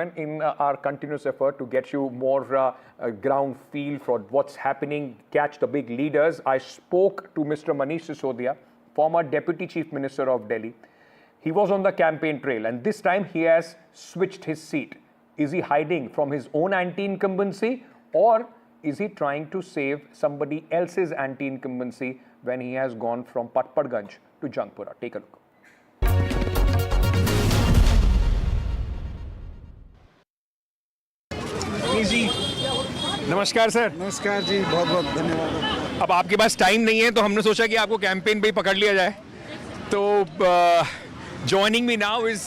In our continuous effort to get you more ground feel for what's happening, catch the big leaders, I spoke to Mr. Manish Sisodia, former Deputy Chief Minister of Delhi. He was on the campaign trail and this time he has switched his seat. Is he hiding from his own anti-incumbency or is he trying to save somebody else's anti-incumbency when he has gone from Patparganj to Jangpura? Take a look. जी नमस्कार sir. नमस्कार जी, बहुत बहुत धन्यवाद। अब आपके पास time नहीं है तो हमने सोचा कि आपको कैंपेन पे ही पकड़ लिया जाए। तो joining me now is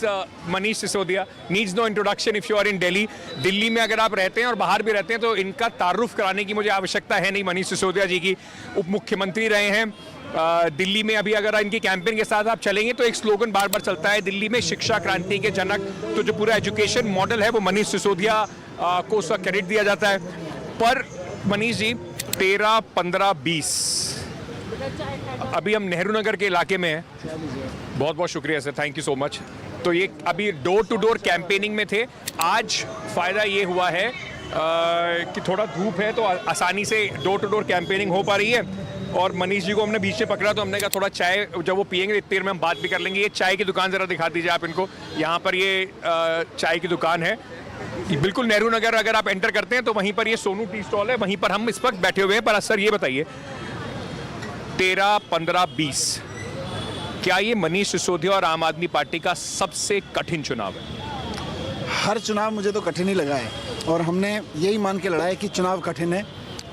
Manish Sisodia. Needs no introduction if you are in Delhi. Delhi में अगर आप रहते हैं और बाहर भी रहते हैं तो इनका तारुफ कराने की मुझे आवश्यकता है नहीं। मनीष सिसोदिया जी की उप मुख्यमंत्री रहे हैं दिल्ली में। अभी अगर इनकी कैंपेन के साथ आप चलेंगे तो एक स्लोगन बार बार चलता है दिल्ली में, शिक्षा क्रांति के जनक। तो जो पूरा एजुकेशन मॉडल है वो मनीष सिसोदिया को उसका क्रेडिट दिया जाता है। पर मनीष जी 13, 15, 20 अभी हम नेहरू नगर के इलाके में हैं। बहुत बहुत शुक्रिया sir, thank you so much. तो ये अभी डोर टू डोर कैंपेनिंग में थे। आज फ़ायदा ये हुआ है कि थोड़ा धूप है तो आसानी से डोर टू डोर कैंपेनिंग हो पा रही है। और मनीष जी को हमने बीच में पकड़ा तो हमने कहा थोड़ा चाय जब वो पियेंगे इतनी देर में हम बात भी कर लेंगे। ये चाय की दुकान ज़रा दिखा दीजिए आप इनको। यहाँ पर ये चाय की दुकान है, बिल्कुल नेहरू नगर अगर आप एंटर करते हैं तो वहीं पर ये सोनू टी स्टॉल है, वहीं पर हम इस वक्त बैठे हुए हैं। पर सर ये बताइए 13, 15, 20 क्या ये मनीष सिसोदिया और आम आदमी पार्टी का सबसे कठिन चुनाव है? हर चुनाव मुझे तो कठिन ही लगा है और हमने यही मान के लड़ा है कि चुनाव कठिन है,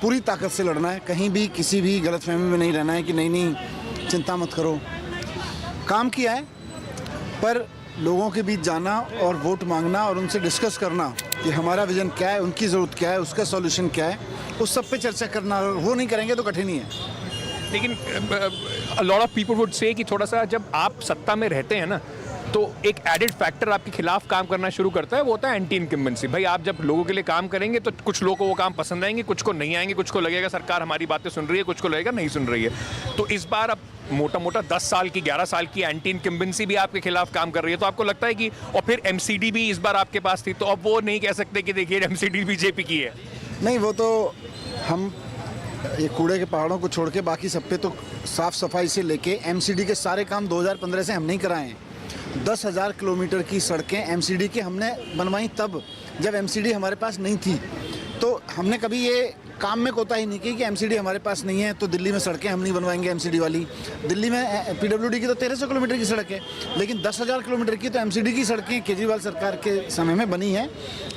पूरी ताकत से लड़ना है, कहीं भी किसी भी गलतफहमी में नहीं रहना है कि नहीं चिंता मत करो। काम किया है पर लोगों के बीच जाना और वोट मांगना और उनसे डिस्कस करना कि हमारा विजन क्या है, उनकी ज़रूरत क्या है, उसका सॉल्यूशन क्या है, उस सब पे चर्चा करना। वो नहीं करेंगे तो कठिन ही है। लेकिन a lot of people would say कि थोड़ा सा जब आप सत्ता में रहते हैं ना तो एक एडेड फैक्टर आपके खिलाफ काम करना शुरू करता है, वो होता है एंटी इनकम्बेंसी। भाई आप जब लोगों के लिए काम करेंगे तो कुछ लोगों को वो काम पसंद आएंगे, कुछ को नहीं आएंगे, कुछ को लगेगा सरकार हमारी बातें सुन रही है, कुछ को लगेगा नहीं सुन रही है। तो इस बार अब मोटा मोटा 10 साल की 11 साल की एंटी इनकम्बेंसी भी आपके खिलाफ काम कर रही है। तो आपको लगता है कि और फिर एमसीडी भी इस बार आपके पास थी तो अब वो नहीं कह सकते कि देखिए एमसीडी बीजेपी की है। नहीं, वो तो हम ये कूड़े के पहाड़ों को छोड़ के बाकी सब पे तो साफ़ सफाई से लेके एमसीडी के सारे काम 2015 से हम नहीं कराए हैं। 10,000 किलोमीटर की सड़कें एमसीडी की हमने बनवाई तब जब एमसीडी हमारे पास नहीं थी। तो हमने कभी ये काम में कोताही नहीं की कि एमसीडी हमारे पास नहीं है तो दिल्ली में सड़कें हम नहीं बनवाएंगे एमसीडी वाली। दिल्ली में पीडब्ल्यूडी की तो 1300 किलोमीटर की सड़क है, लेकिन 10,000 किलोमीटर की तो एमसीडी की सड़कें केजरीवाल सरकार के समय में बनी हैं,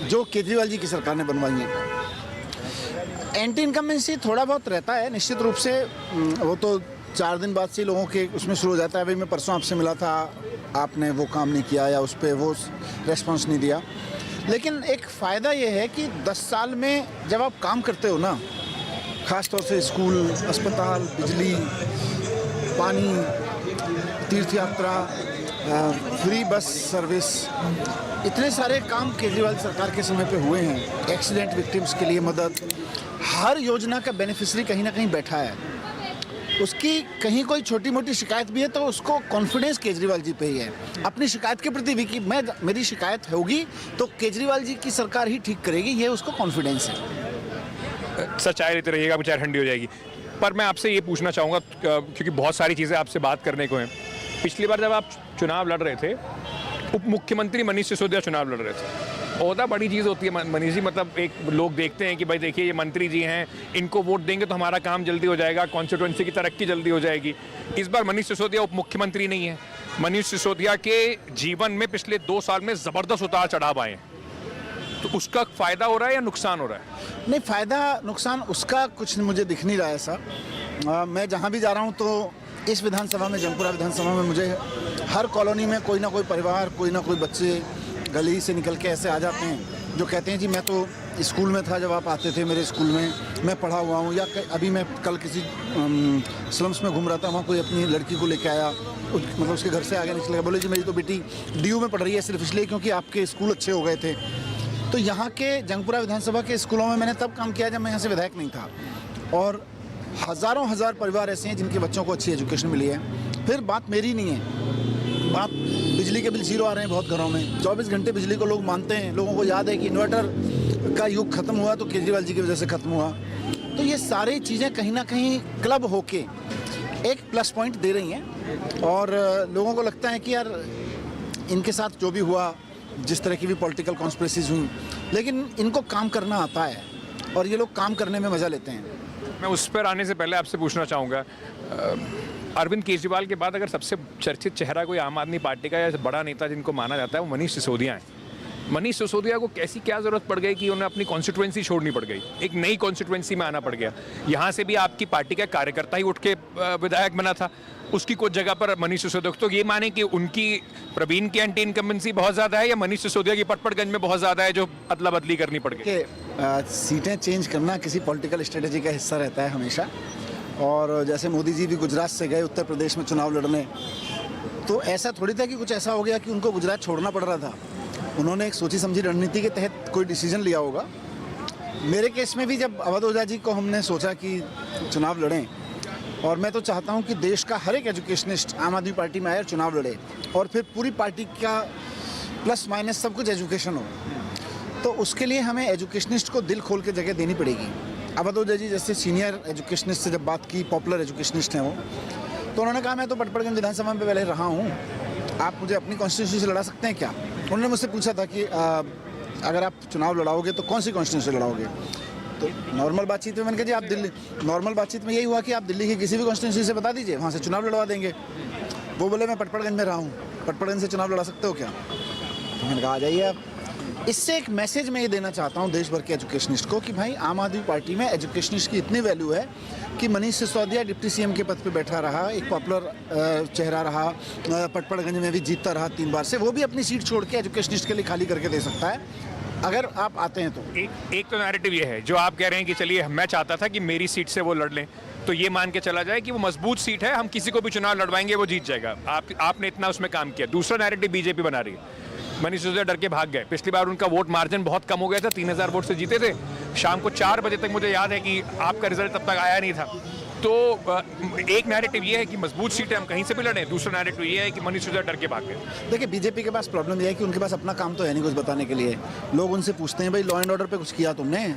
जो केजरीवाल जी की सरकार ने बनवाई हैं। एंटी इनकम्बेंसी थोड़ा बहुत रहता है निश्चित रूप से, वो तो 4 दिन बाद से लोगों के उसमें शुरू हो जाता है। भाई मैं परसों आपसे मिला था, आपने वो काम नहीं किया या उस पर वो रेस्पॉन्स नहीं दिया। लेकिन एक फ़ायदा ये है कि 10 साल में जब आप काम करते हो ना, ख़ास तौर से स्कूल, अस्पताल, बिजली, पानी, तीर्थ यात्रा, फ्री बस सर्विस, इतने सारे काम केजरीवाल सरकार के समय पे हुए हैं। एक्सीडेंट विक्टिम्स के लिए मदद, हर योजना का बेनिफिशरी कहीं ना कहीं बैठा है। उसकी कहीं कोई छोटी मोटी शिकायत भी है तो उसको कॉन्फिडेंस केजरीवाल जी पे ही है अपनी शिकायत के प्रति भी कि मेरी शिकायत होगी तो केजरीवाल जी की सरकार ही ठीक करेगी, ये उसको कॉन्फिडेंस है। सच्चाई लेते रहिएगा, चाय ठंडी हो जाएगी। पर मैं आपसे ये पूछना चाहूँगा क्योंकि बहुत सारी चीज़ें आपसे बात करने को हैं। पिछली बार जब आप चुनाव लड़ रहे थे, उप मुख्यमंत्री मनीष सिसोदिया चुनाव लड़ रहे थे। ओहदा बड़ी चीज़ होती है मनीष जी, मतलब एक लोग देखते हैं कि भाई देखिए ये मंत्री जी हैं, इनको वोट देंगे तो हमारा काम जल्दी हो जाएगा, कॉन्स्टिट्यूंसी की तरक्की जल्दी हो जाएगी। इस बार मनीष सिसोदिया उप मुख्यमंत्री नहीं है। मनीष सिसोदिया के जीवन में पिछले 2 साल में ज़बरदस्त उतार चढ़ाव आए हैं, तो उसका फ़ायदा हो रहा है या नुकसान हो रहा है? नहीं, फ़ायदा नुकसान उसका कुछ मुझे दिख नहीं रहा है ऐसा। मैं जहाँ भी जा रहा हूँ तो इस विधानसभा में, जंगपुरा विधानसभा में, मुझे हर कॉलोनी में कोई ना कोई परिवार, कोई ना कोई बच्चे गली से निकल के ऐसे आ जाते हैं जो कहते हैं जी मैं तो स्कूल में था जब आप आते थे मेरे स्कूल में, मैं पढ़ा हुआ हूँ। या अभी मैं कल किसी स्लम्स में घूम रहा था, वहाँ कोई अपनी लड़की को लेके आया, मतलब उसके घर से आगे निकल गया, बोले जी मेरी तो बेटी डीयू में पढ़ रही है सिर्फ इसलिए क्योंकि आपके स्कूल अच्छे हो गए थे। तो यहाँ के जंगपुरा विधानसभा के स्कूलों में मैंने तब काम किया जब मैं यहाँ से विधायक नहीं था, और हज़ारों हज़ार परिवार ऐसे हैं जिनके बच्चों को अच्छी एजुकेशन मिली है। फिर बात मेरी नहीं है, बात बिजली के बिल ज़ीरो आ रहे हैं बहुत घरों में, 24 घंटे बिजली को लोग मानते हैं। लोगों को याद है कि इन्वर्टर का युग ख़त्म हुआ तो केजरीवाल जी की वजह से ख़त्म हुआ। तो ये सारी चीज़ें कहीं ना कहीं क्लब होके एक प्लस पॉइंट दे रही हैं और लोगों को लगता है कि यार इनके साथ जो भी हुआ, जिस तरह की भी पॉलिटिकल कॉन्स्पिरेसीज हुई, लेकिन इनको काम करना आता है और ये लोग काम करने में मज़ा लेते हैं। मैं उस पर आने से पहले आपसे पूछना चाहूँगा, अरविंद केजरीवाल के बाद अगर सबसे चर्चित चेहरा कोई आम आदमी पार्टी का या बड़ा नेता जिनको माना जाता है वो मनीष सिसोदिया हैं। मनीष सिसोदिया को कैसी क्या ज़रूरत पड़ गई कि उन्हें अपनी कॉन्स्टिट्यूएंसी छोड़नी पड़ गई, एक नई कॉन्स्टिट्यूएंसी में आना पड़ गया? यहाँ से भी आपकी पार्टी का कार्यकर्ता ही उठ के विधायक बना था, उसकी कुछ जगह पर मनीष सिसोदिया। तो ये माने कि उनकी प्रवीण की एंटी इनकम्बेंसी बहुत ज़्यादा है या मनीष सिसोदिया की पटपड़गंज में बहुत ज़्यादा है जो अदला बदली करनी पड़ गई? कि सीटें चेंज करना किसी पॉलिटिकल स्ट्रेटजी का हिस्सा रहता है हमेशा। और जैसे मोदी जी भी गुजरात से गए उत्तर प्रदेश में चुनाव लड़ने, तो ऐसा थोड़ी था कि कुछ ऐसा हो गया कि उनको गुजरात छोड़ना पड़ रहा था। उन्होंने एक सोची समझी रणनीति के तहत कोई डिसीजन लिया होगा। मेरे केस में भी जब अवध ओझा जी को हमने सोचा कि चुनाव लड़ें, और मैं तो चाहता हूं कि देश का हर एक एजुकेशनिस्ट आम आदमी पार्टी में आए और चुनाव लड़े और फिर पूरी पार्टी का प्लस माइनस सब कुछ एजुकेशन हो, तो उसके लिए हमें एजुकेशनिस्ट को दिल खोल के जगह देनी पड़ेगी। अवध ओझा जी जैसे सीनियर एजुकेशनिस्ट से जब बात की, पॉपुलर एजुकेशनिस्ट हैं वो, तो उन्होंने कहा मैं तो पटपड़गंज विधानसभा में पहले रहा हूँ, आप मुझे अपनी कॉन्स्टिट्यूंसी से लड़ा सकते हैं क्या? उन्होंने मुझसे पूछा था कि अगर आप चुनाव लड़ाओगे तो कौन सी कॉन्स्टिट्यूंसी से लड़ाओगे? तो नॉर्मल बातचीत में मैंने कहा जी आप दिल्ली, नॉर्मल बातचीत में यही हुआ कि आप दिल्ली की किसी भी कॉन्स्टिट्यूंसी से बता दीजिए, वहाँ से चुनाव लड़वा देंगे। वो बोले मैं पटपड़गंज में रहा हूँ, पटपड़गंज से चुनाव लड़ा सकते हो क्या? तो मैंने कहा आ जाइए आप। इससे एक मैसेज मैं ये देना चाहता हूँ देश भर के एजुकेशनिस्ट को कि भाई आम आदमी पार्टी में एजुकेशनिस्ट की इतनी वैल्यू है कि मनीष सिसोदिया डिप्टी सीएम के पद पे बैठा रहा, एक पॉपुलर चेहरा रहा, पटपड़गंज में भी जीतता रहा 3 बार से, वो भी अपनी सीट छोड़ के एजुकेशनिस्ट के लिए खाली करके दे सकता है अगर आप आते हैं तो। एक तो नैरेटिव ये है जो आप कह रहे हैं कि चलिए मैं चाहता था कि मेरी सीट से वो लड़ लें, तो ये मान के चला जाए कि वो मजबूत सीट है, हम किसी को भी चुनाव लड़वाएंगे वो जीत जाएगा। आपने इतना उसमें काम किया। दूसरा नैरेटिव बीजेपी बना रही है, मनीष सिसोदिया डर के भाग गए। पिछली बार उनका वोट मार्जिन बहुत कम हो गया था, 3000 वोट से जीते थे। शाम को 4 बजे तक मुझे याद है कि आपका रिजल्ट तब तक आया नहीं था। तो एक नैरेटिव ये है कि मजबूत सीट है, हम कहीं से भी लड़ें। दूसरा नैरेटिव ये है कि मनीष सिसोदिया डर के भाग गए। देखिए बीजेपी के पास प्रॉब्लम यह है कि उनके पास अपना काम तो है नहीं कुछ बताने के लिए। लोग उनसे पूछते हैं भाई लॉ एंड ऑर्डर पे कुछ किया तुमने?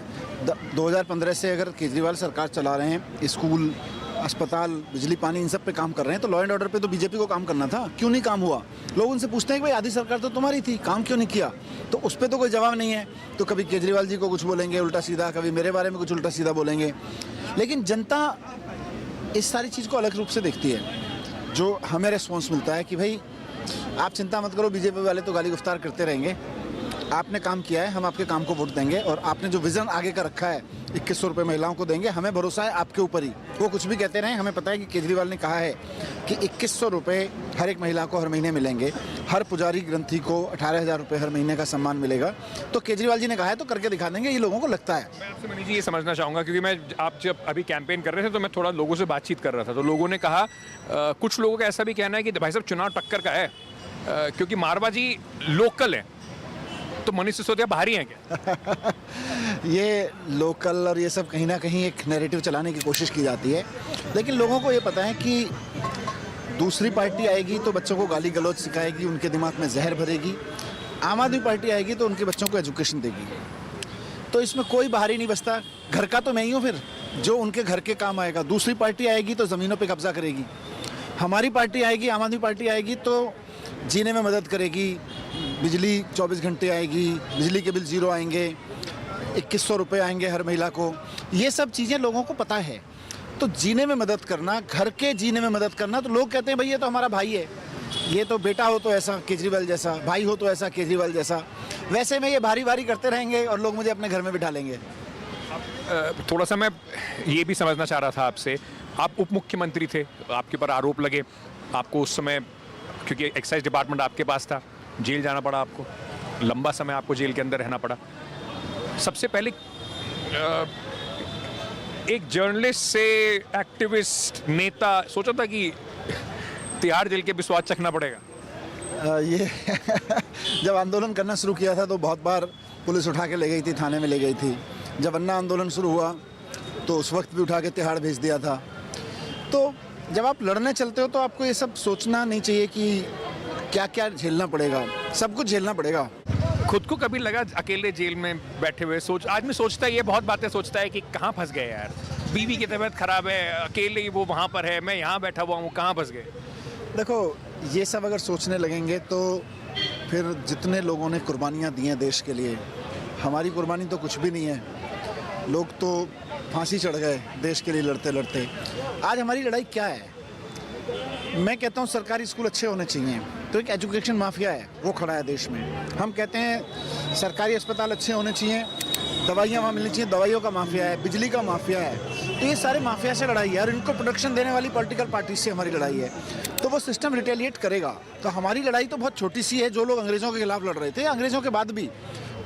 2015 से अगर केजरीवाल सरकार चला रहे हैं, स्कूल, अस्पताल, बिजली, पानी, इन सब पे काम कर रहे हैं, तो लॉ एंड ऑर्डर पे तो बीजेपी को काम करना था, क्यों नहीं काम हुआ? लोग उनसे पूछते हैं कि भाई आधी सरकार तो तुम्हारी थी, काम क्यों नहीं किया? तो उस पर तो कोई जवाब नहीं है। तो कभी केजरीवाल जी को कुछ बोलेंगे उल्टा सीधा, कभी मेरे बारे में कुछ उल्टा सीधा बोलेंगे। लेकिन जनता इस सारी चीज़ को अलग रूप से देखती है। जो हमें रिस्पॉन्स मिलता है कि भाई आप चिंता मत करो, बीजेपी वाले तो गाली गुफ्तार करते रहेंगे, आपने काम किया है, हम आपके काम को वोट देंगे, और आपने जो विज़न आगे का रखा है 2100 रुपये महिलाओं को देंगे, हमें भरोसा है आपके ऊपर ही। वो कुछ भी कहते रहें, हमें पता है कि केजरीवाल ने कहा है कि 2100 रुपये हर एक महिला को हर महीने मिलेंगे, हर पुजारी ग्रंथी को 18,000 रुपये हर महीने का सम्मान मिलेगा। तो केजरीवाल जी ने कहा है तो करके दिखा देंगे, ये लोगों को लगता है। मैं आपसे मनीष जी ये समझना चाहूँगा, क्योंकि आप जब अभी कैंपेन कर रहे थे तो मैं थोड़ा लोगों से बातचीत कर रहा था, तो लोगों ने कहा, कुछ लोगों का ऐसा भी कहना है कि भाई साहब चुनाव टक्कर का है, क्योंकि मारवा जी लोकल है तो मनीष सिसोदिया बाहरी हैं क्या? ये लोकल और ये सब कहीं ना कहीं एक नैरेटिव चलाने की कोशिश की जाती है, लेकिन लोगों को ये पता है कि दूसरी पार्टी आएगी तो बच्चों को गाली गलौज सिखाएगी, उनके दिमाग में जहर भरेगी। आम आदमी पार्टी आएगी तो उनके बच्चों को एजुकेशन देगी। तो इसमें कोई बाहरी नहीं बसता, घर का तो मैं ही हूँ फिर, जो उनके घर के काम आएगा। दूसरी पार्टी आएगी तो ज़मीनों पर कब्जा करेगी, हमारी पार्टी आएगी, आम आदमी पार्टी आएगी तो जीने में मदद करेगी, बिजली 24 घंटे आएगी, बिजली के बिल ज़ीरो आएंगे, 2100 रुपये आएंगे हर महिला को। ये सब चीज़ें लोगों को पता है। तो जीने में मदद करना, घर के जीने में मदद करना, तो लोग कहते हैं भाई ये तो हमारा भाई है, ये तो बेटा हो तो ऐसा केजरीवाल जैसा, भाई हो तो ऐसा केजरीवाल जैसा। वैसे में ये भारी भारी करते रहेंगे और लोग मुझे अपने घर में बिठा लेंगे। थोड़ा सा मैं ये भी समझना चाह रहा था आपसे, आप उप मुख्यमंत्री थे, आपके ऊपर आरोप लगे, आपको उस समय क्योंकि एक्साइज डिपार्टमेंट आपके पास था, जेल जाना पड़ा आपको, लंबा समय आपको जेल के अंदर रहना पड़ा। सबसे पहले एक जर्नलिस्ट से एक्टिविस्ट नेता सोचा था कि तिहाड़ जेल के भी स्वाद चखना पड़ेगा? ये जब आंदोलन करना शुरू किया था तो बहुत बार पुलिस उठा के ले गई थी, थाने में ले गई थी। जब अन्ना आंदोलन शुरू हुआ तो उस वक्त भी उठा के तिहाड़ भेज दिया था। तो जब आप लड़ने चलते हो तो आपको ये सब सोचना नहीं चाहिए कि क्या क्या झेलना पड़ेगा, सब कुछ झेलना पड़ेगा। खुद को कभी लगा अकेले जेल में बैठे हुए आदमी सोचता है, ये बहुत बातें सोचता है कि कहाँ फंस गए यार, बीवी की तबीयत खराब है, अकेले ही वो वहाँ पर है, मैं यहाँ बैठा हुआ हूँ, कहाँ फंस गए? देखो ये सब अगर सोचने लगेंगे तो फिर जितने लोगों ने कुर्बानियाँ दी हैं देश के लिए, हमारी कुर्बानी तो कुछ भी नहीं है। लोग तो फांसी चढ़ गए देश के लिए लड़ते लड़ते। आज हमारी लड़ाई क्या है? मैं कहता हूँ सरकारी स्कूल अच्छे होने चाहिए, तो एक एजुकेशन माफिया है वो खड़ा है देश में। हम कहते हैं सरकारी अस्पताल अच्छे होने चाहिए, दवाइयाँ वहाँ मिलनी चाहिए, दवाइयों का माफिया है, बिजली का माफिया है। तो ये सारे माफिया से लड़ाई है और इनको प्रोटेक्शन देने वाली पॉलिटिकल पार्टी से हमारी लड़ाई है। तो वो सिस्टम रिटेलिएट करेगा। तो हमारी लड़ाई तो बहुत छोटी सी है। जो लोग अंग्रेज़ों के खिलाफ लड़ रहे थे, अंग्रेज़ों के बाद भी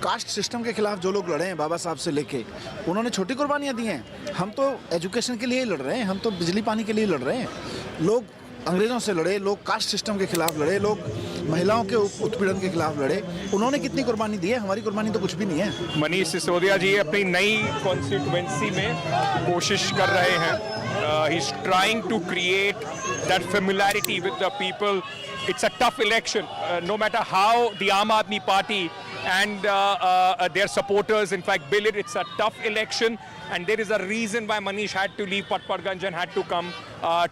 कास्ट सिस्टम के खिलाफ जो लोग लड़े हैं बाबा साहब से लेके, उन्होंने छोटी कुर्बानियाँ दी हैं। हम तो एजुकेशन के लिए ही लड़ रहे हैं, हम तो बिजली पानी के लिए लड़ रहे हैं। लोग अंग्रेज़ों से लड़े, लोग कास्ट सिस्टम के खिलाफ लड़े, लोग महिलाओं के उत्पीड़न के खिलाफ लड़े। उन्होंने कितनी कुर्बानी दी है? हमारी कुर्बानी तो कुछ भी नहीं है। मनीष सिसोदिया जी अपनी नई कॉन्स्टिट्यूएंसी में कोशिश कर रहे हैं। He is trying to create that familiarity with the people. It's a tough election, no matter how the Aam Aadmi Party and their supporters, in fact, bill it. It's a tough election, and there is a reason why Manish had to leave Patparganj and had to come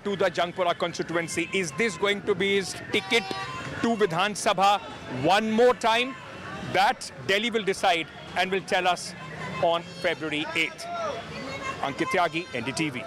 to the Jangpura constituency. Is this going to be his ticket to Vidhan Sabha one more time? That Delhi will decide and will tell us on February 8th. Ankit Tyagi, NDTV.